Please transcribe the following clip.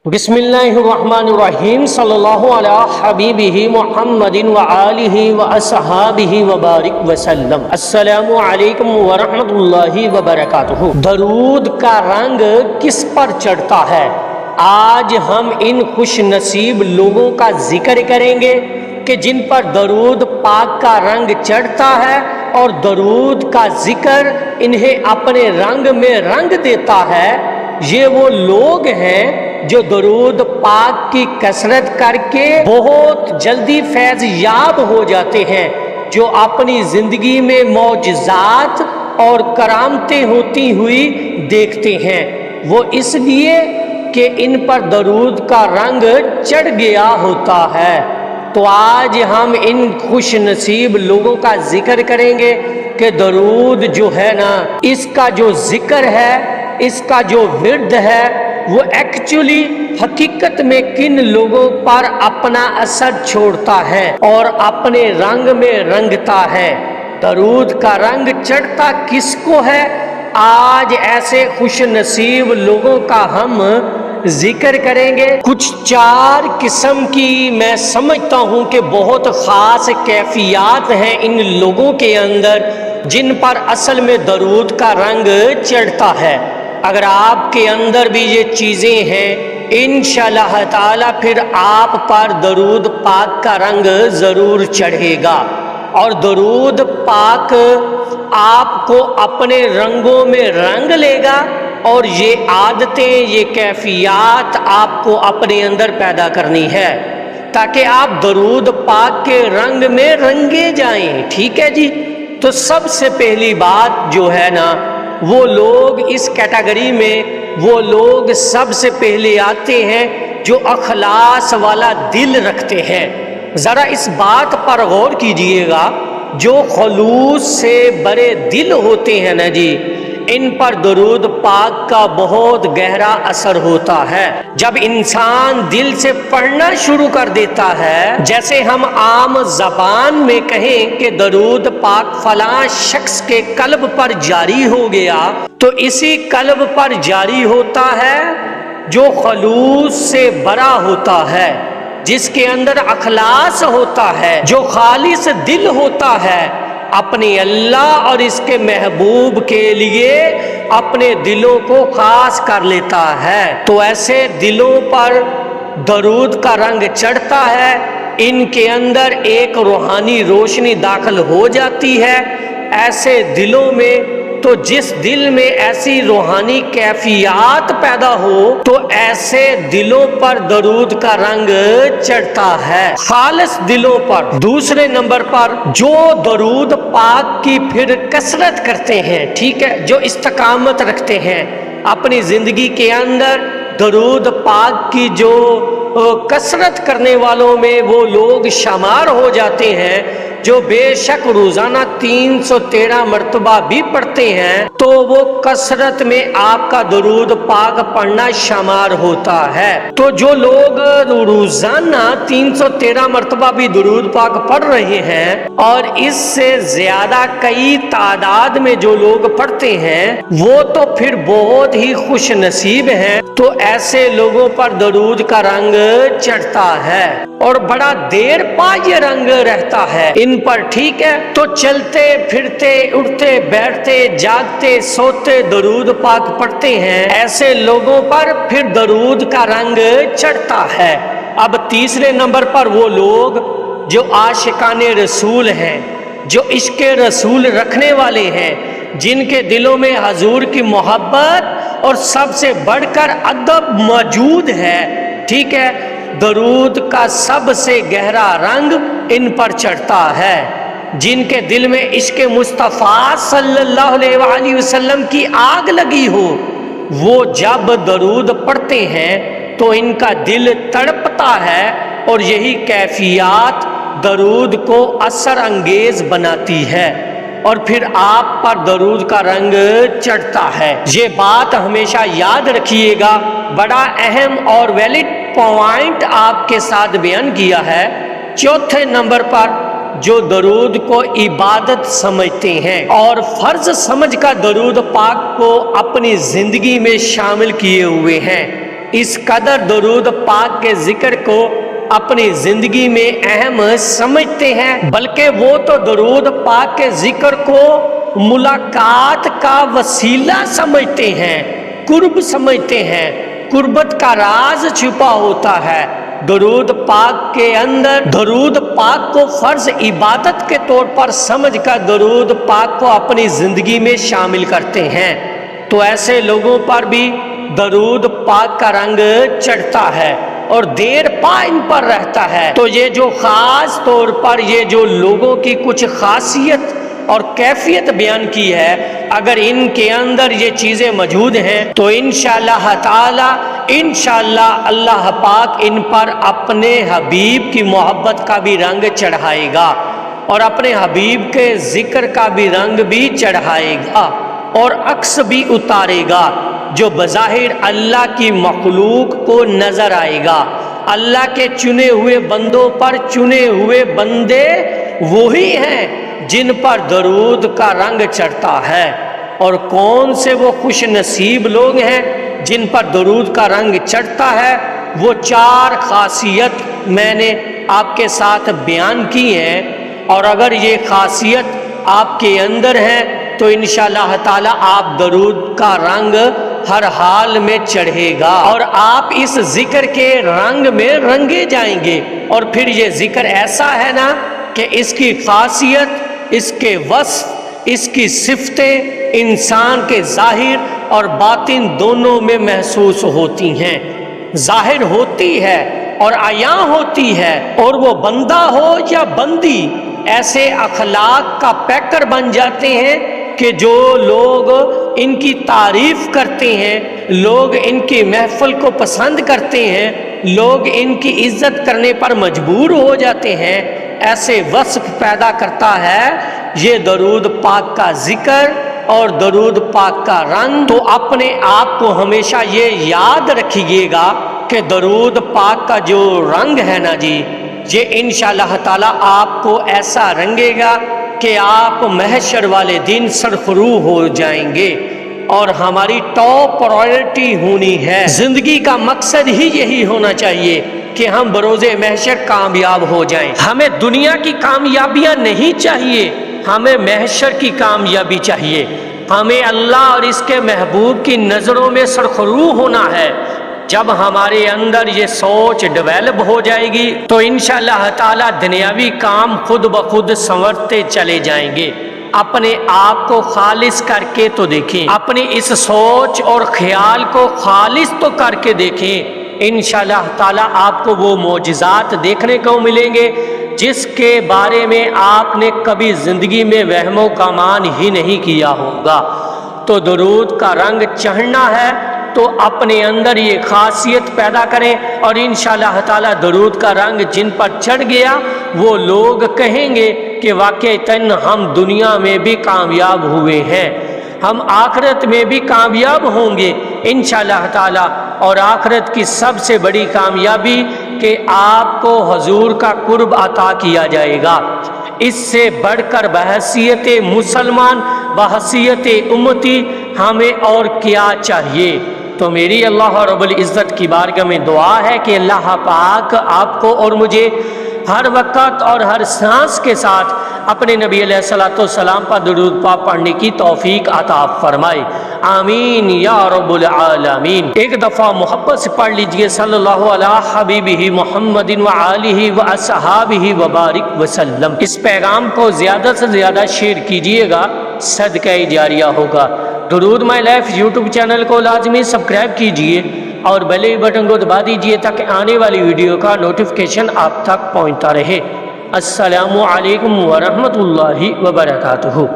بسم اللہ الرحمن الرحیم صلی اللہ علی حبیبہ محمد وآلہ واصحابہ وبارک وسلم۔ السلام علیکم ورحمۃ اللہ وبرکاتہ۔ درود کا رنگ کس پر چڑھتا ہے؟ آج ہم ان خوش نصیب لوگوں کا ذکر کریں گے کہ جن پر درود پاک کا رنگ چڑھتا ہے اور درود کا ذکر انہیں اپنے رنگ میں رنگ دیتا ہے۔ یہ وہ لوگ ہیں جو درود پاک کی کثرت کر کے بہت جلدی فیض یاب ہو جاتے ہیں، جو اپنی زندگی میں معجزات اور کرامتیں ہوتی ہوئی دیکھتے ہیں، وہ اس لیے کہ ان پر درود کا رنگ چڑھ گیا ہوتا ہے۔ تو آج ہم ان خوش نصیب لوگوں کا ذکر کریں گے کہ درود جو ہے نا، اس کا جو ذکر ہے، اس کا جو ورد ہے، وہ ایکچولی حقیقت میں کن لوگوں پر اپنا اثر چھوڑتا ہے اور اپنے رنگ میں رنگتا ہے۔ درود کا رنگ چڑھتا کس کو ہے؟ آج ایسے خوش نصیب لوگوں کا ہم ذکر کریں گے۔ کچھ 4 قسم کی میں سمجھتا ہوں کہ بہت خاص کیفیات ہیں ان لوگوں کے اندر جن پر اصل میں درود کا رنگ چڑھتا ہے۔ اگر آپ کے اندر بھی یہ چیزیں ہیں، انشاءاللہ تعالی پھر آپ پر درود پاک کا رنگ ضرور چڑھے گا، اور درود پاک آپ کو اپنے رنگوں میں رنگ لے گا، اور یہ عادتیں، یہ کیفیات آپ کو اپنے اندر پیدا کرنی ہے تاکہ آپ درود پاک کے رنگ میں رنگے جائیں۔ ٹھیک ہے جی؟ تو سب سے پہلی بات جو ہے نا، وہ لوگ اس کیٹیگری میں وہ لوگ سب سے پہلے آتے ہیں جو اخلاص والا دل رکھتے ہیں۔ ذرا اس بات پر غور کیجئے گا، جو خلوص سے بڑے دل ہوتے ہیں نا جی، ان پر درود پاک کا بہت گہرا اثر ہوتا ہے۔ جب انسان دل سے پڑھنا شروع کر دیتا ہے، جیسے ہم عام زبان میں کہیں کہ درود پاک فلاں شخص کے قلب پر جاری ہو گیا، تو اسی قلب پر جاری ہوتا ہے جو خلوص سے بھرا ہوتا ہے، جس کے اندر اخلاص ہوتا ہے، جو خالص دل ہوتا ہے، اپنے اللہ اور اس کے محبوب کے لیے اپنے دلوں کو خاص کر لیتا ہے۔ تو ایسے دلوں پر درود کا رنگ چڑھتا ہے، ان کے اندر ایک روحانی روشنی داخل ہو جاتی ہے ایسے دلوں میں۔ تو جس دل میں ایسی روحانی کیفیات پیدا ہو تو ایسے دلوں پر درود کا رنگ چڑھتا ہے، خالص دلوں پر۔ دوسرے نمبر پر جو درود پاک کی پھر کثرت کرتے ہیں، ٹھیک ہے، جو استقامت رکھتے ہیں اپنی زندگی کے اندر، درود پاک کی جو کثرت کرنے والوں میں وہ لوگ شمار ہو جاتے ہیں، جو بے شک روزانہ 313 مرتبہ بھی پڑھتے ہیں، تو وہ کثرت میں آپ کا درود پاک پڑھنا شمار ہوتا ہے۔ تو جو لوگ روزانہ 313 مرتبہ بھی درود پاک پڑھ رہے ہیں، اور اس سے زیادہ کئی تعداد میں جو لوگ پڑھتے ہیں، وہ تو پھر بہت ہی خوش نصیب ہیں۔ تو ایسے لوگوں پر درود کا رنگ چڑھتا ہے، اور بڑا دیر پا یہ رنگ رہتا ہے ان پر، ٹھیک ہے۔ تو چلتے پھرتے، اٹھتے بیٹھتے، جاگتے سوتے درود پاک پڑھتے ہیں، ایسے لوگوں پر پھر درود کا رنگ چڑھتا ہے۔ اب تیسرے نمبر پر وہ لوگ جو عاشقان رسول ہیں، جو عشق رسول رکھنے والے ہیں، جن کے دلوں میں حضور کی محبت اور سب سے بڑھ کر ادب موجود ہے، ٹھیک ہے، درود کا سب سے گہرا رنگ ان پر چڑھتا ہے۔ جن کے دل میں عشق مصطفیٰ صلی اللہ علیہ وآلہ وسلم کی آگ لگی ہو، وہ جب درود پڑھتے ہیں تو ان کا دل تڑپتا ہے، اور یہی کیفیات درود کو اثر انگیز بناتی ہے، اور پھر آپ پر درود کا رنگ چڑھتا ہے۔ یہ بات ہمیشہ یاد رکھیے گا، بڑا اہم اور ویلڈ پوائنٹ آپ کے ساتھ بیان کیا ہے۔ چوتھے نمبر پر جو درود کو عبادت سمجھتے ہیں اور فرض سمجھ کر درود پاک کو اپنی زندگی میں شامل کیے ہوئے ہیں، اس قدر درود پاک کے ذکر کو اپنی زندگی میں اہم سمجھتے ہیں، بلکہ وہ تو درود پاک کے ذکر کو ملاقات کا وسیلہ سمجھتے ہیں، قرب سمجھتے ہیں، قربت کا راز چھپا ہوتا ہے۔ درود پاک کے اندر درود پاک کو فرض عبادت کے طور پر سمجھ کر درود پاک کو اپنی زندگی میں شامل کرتے ہیں، تو ایسے لوگوں پر بھی درود پاک کا رنگ چڑھتا ہے اور دیر پا ان پر رہتا ہے۔ تو یہ جو خاص طور پر یہ جو لوگوں کی کچھ خاصیت اور کیفیت بیان کی ہے، اگر ان کے اندر یہ چیزیں موجود ہیں تو انشاءاللہ تعالی انشاءاللہ اللہ پاک ان پر اپنے حبیب کی محبت کا بھی رنگ چڑھائے گا اور اپنے حبیب کے ذکر کا بھی رنگ بھی چڑھائے گا اور عکس بھی اتارے گا، جو بظاہر اللہ کی مخلوق کو نظر آئے گا۔ اللہ کے چنے ہوئے بندوں پر چنے ہوئے بندے وہی ہیں جن پر درود کا رنگ چڑھتا ہے، اور کون سے وہ خوش نصیب لوگ ہیں جن پر درود کا رنگ چڑھتا ہے؟ وہ 4 خاصیت میں نے آپ کے ساتھ بیان کی ہیں، اور اگر یہ خاصیت آپ کے اندر ہے تو انشاءاللہ تعالی آپ درود کا رنگ ہر حال میں چڑھے گا اور آپ اس ذکر کے رنگ میں رنگے جائیں گے۔ اور پھر یہ ذکر ایسا ہے نا کہ اس کی خاصیت، اس کے وصف، اس کی صفتیں انسان کے ظاہر اور باطن دونوں میں محسوس ہوتی ہیں، ظاہر ہوتی ہے اور عیاں ہوتی ہے، اور وہ بندہ ہو یا بندی ایسے اخلاق کا پیکر بن جاتے ہیں کہ جو لوگ ان کی تعریف کرتے ہیں، لوگ ان کی محفل کو پسند کرتے ہیں، لوگ ان کی عزت کرنے پر مجبور ہو جاتے ہیں، ایسے وصف پیدا کرتا ہے یہ درود پاک کا ذکر اور درود پاک کا رنگ۔ تو اپنے آپ کو ہمیشہ یہ یاد رکھیے گا کہ درود پاک کا جو رنگ ہے نا جی، یہ انشاءاللہ تعالی آپ کو ایسا رنگے گا کہ آپ محشر والے دن سرخرو ہو جائیں گے، اور ہماری ٹاپ پرائرٹی ہونی ہے، زندگی کا مقصد ہی یہی ہونا چاہیے کہ ہم بروز محشر کامیاب ہو جائیں۔ ہمیں دنیا کی کامیابیاں نہیں چاہیے، ہمیں محشر کی کامیابی چاہیے۔ ہمیں اللہ اور اس کے محبوب کی نظروں میں سرخرو ہونا ہے۔ جب ہمارے اندر یہ سوچ ڈیولپ ہو جائے گی تو انشاءاللہ تعالی دنیاوی کام خود بخود سنورتے چلے جائیں گے۔ اپنے آپ کو خالص کر کے تو دیکھیں، اپنی اس سوچ اور خیال کو خالص تو کر کے دیکھیں، انشاءاللہ تعالی آپ کو وہ معجزات دیکھنے کو ملیں گے جس کے بارے میں آپ نے کبھی زندگی میں وہم و گمان ہی نہیں کیا ہوگا۔ تو درود کا رنگ چڑھنا ہے تو اپنے اندر یہ خاصیت پیدا کریں، اور انشاءاللہ تعالی درود کا رنگ جن پر چڑھ گیا وہ لوگ کہیں گے کہ واقعتاً ہم دنیا میں بھی کامیاب ہوئے ہیں، ہم آخرت میں بھی کامیاب ہوں گے انشاءاللہ تعالی۔ اور آخرت کی سب سے بڑی کامیابی کہ آپ کو حضور کا قرب عطا کیا جائے گا۔ اس سے بڑھ کر بحیثیت مسلمان، بحیثیت امتی ہمیں اور کیا چاہیے؟ تو میری اللہ رب العزت کی بارگاہ میں دعا ہے کہ اللہ پاک آپ کو اور مجھے ہر وقت اور ہر سانس کے ساتھ اپنے نبی علیہ الصلوۃ والسلام پر درود پاک پڑھنے کی توفیق عطا فرمائے، آمین یا رب العالمین۔ ایک دفعہ محبت سے پڑھ لیجئے صلی اللہ علیہ حبیبہ محمد وآلہ واصحابہ وبارک وسلم۔ اس پیغام کو زیادہ سے زیادہ شیئر کیجئے گا، صدقہ جاریہ ہوگا۔ درود مائی لائف یوٹیوب چینل کو لازمی سبسکرائب کیجئے اور بیل بٹن کو دبا دیجئے تاکہ آنے والی ویڈیو کا نوٹیفیکیشن آپ تک پہنچتا رہے۔ السلام علیکم ورحمۃ اللہ وبرکاتہ۔